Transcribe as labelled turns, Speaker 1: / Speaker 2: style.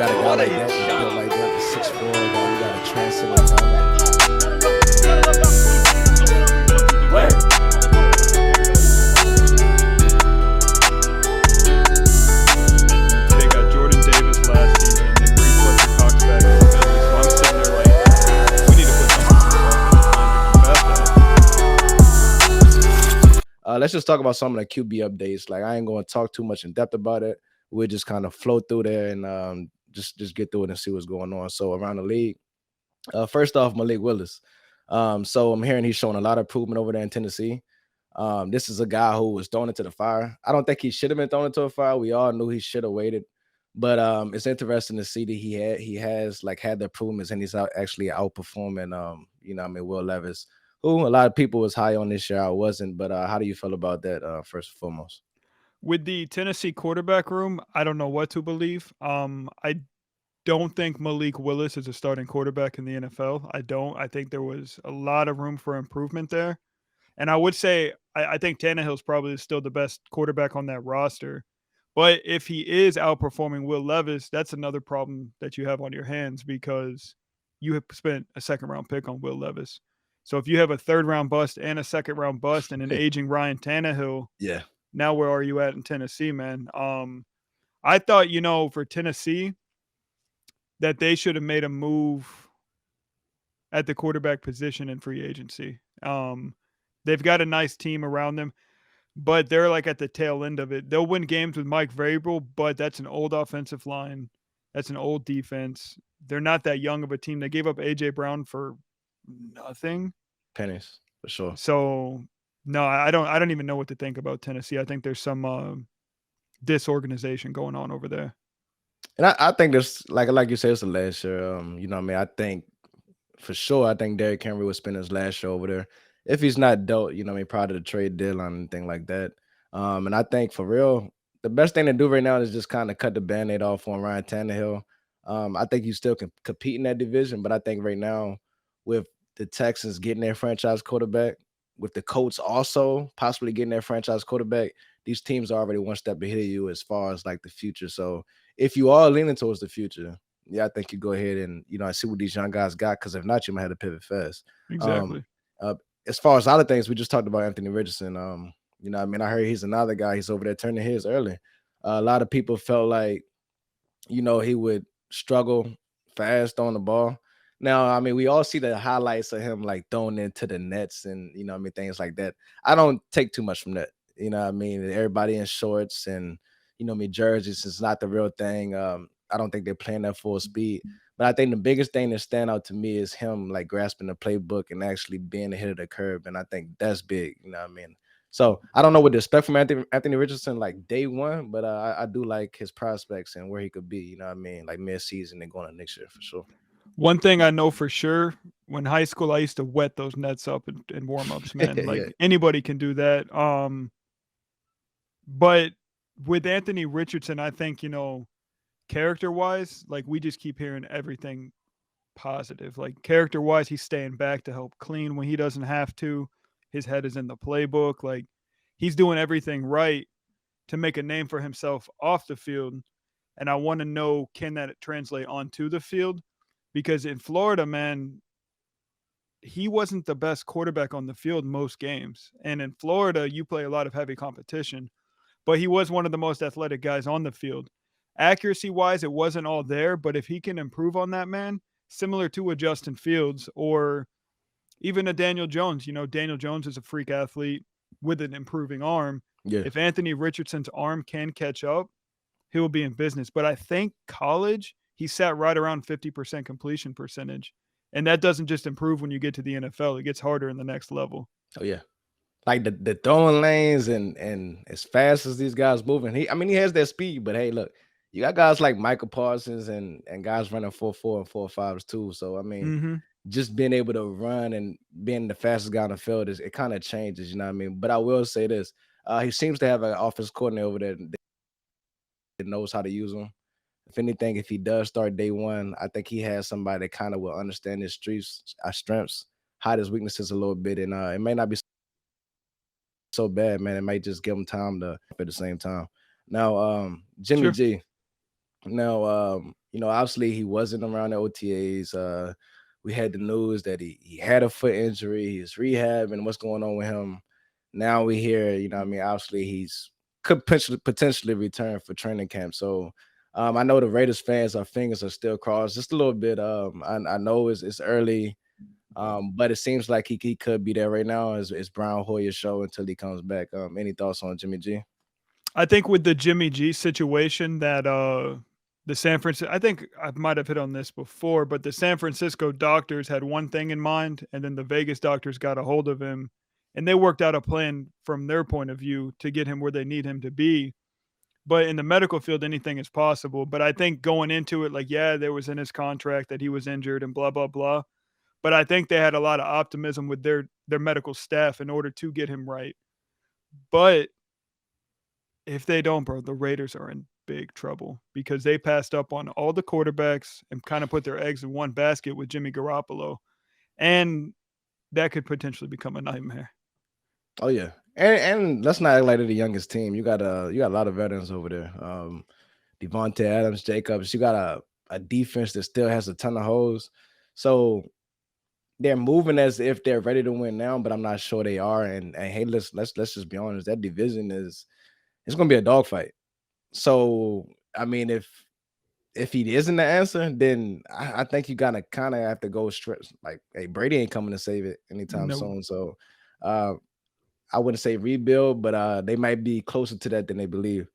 Speaker 1: got a guy
Speaker 2: What a
Speaker 1: like that that's built
Speaker 2: shot.
Speaker 1: like that, the 6'4", that you got to transcend and all that.
Speaker 3: They got Jordan Davis last season. They bring Fletcher Cox back from Philly. So I'm sitting there like, we need to put something on this offensive line to combat that.
Speaker 1: Let's just talk about some of the QB updates. Like I ain't going to talk too much in depth about it. We'll just kind of flow through there and just get through it and see what's going on. So around the league, first off, Malik Willis. So I'm hearing he's showing a lot of improvement over there in Tennessee. This is a guy who was thrown into the fire. I don't think he should have been thrown into a fire. We all knew he should have waited. But it's interesting to see that he has like had the improvements and he's actually outperforming Will Levis, who a lot of people was high on this year. I wasn't, but how do you feel about that first and foremost?
Speaker 3: With the Tennessee quarterback room, I don't know what to believe. I don't think Malik Willis is a starting quarterback in the NFL. I don't. I think there was a lot of room for improvement there. And I would say I think Tannehill's probably still the best quarterback on that roster. But if he is outperforming Will Levis, that's another problem that you have on your hands because you have spent a second round pick on Will Levis. So if you have a third round bust and a second round bust and an aging Ryan Tannehill,
Speaker 1: Yeah.
Speaker 3: now where are you at in Tennessee, man? I thought, for Tennessee, that they should have made a move at the quarterback position in free agency. They've got a nice team around them, but they're like at the tail end of it. They'll win games with Mike Vrabel, but that's an old offensive line. That's an old defense. They're not that young of a team. They gave up AJ Brown for nothing.
Speaker 1: Pennies for sure.
Speaker 3: So no, I don't even know what to think about Tennessee. I think there's some disorganization going on over there.
Speaker 1: And I think this, like you said, it's the last year. I think for sure, I think Derrick Henry would spend his last year over there. If he's not dealt, prior to the trade deadline and anything like that. And I think for real, the best thing to do right now is just kind of cut the band-aid off on Ryan Tannehill. I think you still can compete in that division, but I think right now, with the Texans getting their franchise quarterback, with the Colts also possibly getting their franchise quarterback, these teams are already one step ahead of you as far as like the future. So if you are leaning towards the future, yeah, I think you go ahead and see what these young guys got. Because if not, you might have to pivot fast. Um,
Speaker 3: Exactly.
Speaker 1: uh, as far as other things, we just talked about Anthony Richardson. I heard he's another guy. He's over there turning his early. A lot of people felt like he would struggle fast on the ball. Now, we all see the highlights of him like thrown into the nets and things like that. I don't take too much from that. Everybody in shorts and jerseys is not the real thing. I don't think they're playing at full speed. But I think the biggest thing that stand out to me is him like grasping the playbook and actually being ahead of the curve. And I think that's big. So I don't know what to expect from Anthony Richardson like day one, but I do like his prospects and where he could be. Like mid-season and going to next year for sure.
Speaker 3: One thing I know for sure, when high school, I used to wet those nets up in warm ups, man.
Speaker 1: Yeah,
Speaker 3: Like anybody can do that. But with Anthony Richardson, I think, character wise, like we just keep hearing everything positive. Like character wise, he's staying back to help clean when he doesn't have to. His head is in the playbook. Like he's doing everything right to make a name for himself off the field. And I want to know, can that translate onto the field? Because in Florida, man, he wasn't the best quarterback on the field most games. And in Florida, you play a lot of heavy competition, but he was one of the most athletic guys on the field. Accuracy wise, it wasn't all there, but if he can improve on that, man, similar to a Justin Fields or even a Daniel Jones, Daniel Jones is a freak athlete with an improving arm.
Speaker 1: Yeah.
Speaker 3: If Anthony Richardson's arm can catch up, he will be in business. But I think college, he sat right around 50% completion percentage. And that doesn't just improve when you get to the NFL. It gets harder in the next level.
Speaker 1: Oh yeah. Like the throwing lanes and as fast as these guys moving, he has that speed, but hey, look, you got guys like Michael Parsons and guys running 4.4 and 4.5s too. So
Speaker 3: Mm-hmm.
Speaker 1: just being able to run and being the fastest guy on the field it kind of changes, you know what I mean? But I will say this. He seems to have an offense coordinator over there that knows how to use him. If anything, if he does start day one, I think he has somebody that kind of will understand his strengths, hide his weaknesses a little bit, and it may not be so bad, man. It might just give him time to at the same time. Now, Jimmy
Speaker 3: Sure.
Speaker 1: G. Now, Obviously he wasn't around the OTAs. We had the news that he had a foot injury, he's rehab, and what's going on with him. Now we hear, obviously he's could potentially return for training camp. So I know the Raiders fans, our fingers are still crossed just a little bit. I know it's early, but it seems like he could be there right now. It's Brown Hoyer's show until he comes back. Any thoughts on Jimmy G?
Speaker 3: I think with the Jimmy G situation that the San Francisco, I think I might have hit on this before, but the San Francisco doctors had one thing in mind, and then the Vegas doctors got a hold of him, and they worked out a plan from their point of view to get him where they need him to be. But in the medical field, anything is possible. But I think going into it, like, yeah, there was in his contract that he was injured and blah blah blah. But I think they had a lot of optimism with their medical staff in order to get him right. But if they don't, bro, the Raiders are in big trouble because they passed up on all the quarterbacks and kind of put their eggs in one basket with Jimmy Garoppolo, and that could potentially become a nightmare.
Speaker 1: Oh yeah, and let's not act like they're the youngest team. You got a lot of veterans over there. Devontae Adams, Jacobs. You got a defense that still has a ton of holes. So they're moving as if they're ready to win now, but I'm not sure they are. And hey, let's just be honest. That division is it's going to be a dogfight. So I mean, if he isn't the answer, then I think you gotta kind of have to go straight. Like, hey, Brady ain't coming to save it anytime
Speaker 3: No,
Speaker 1: soon. So uh, I wouldn't say rebuild, but they might be closer to that than they believe.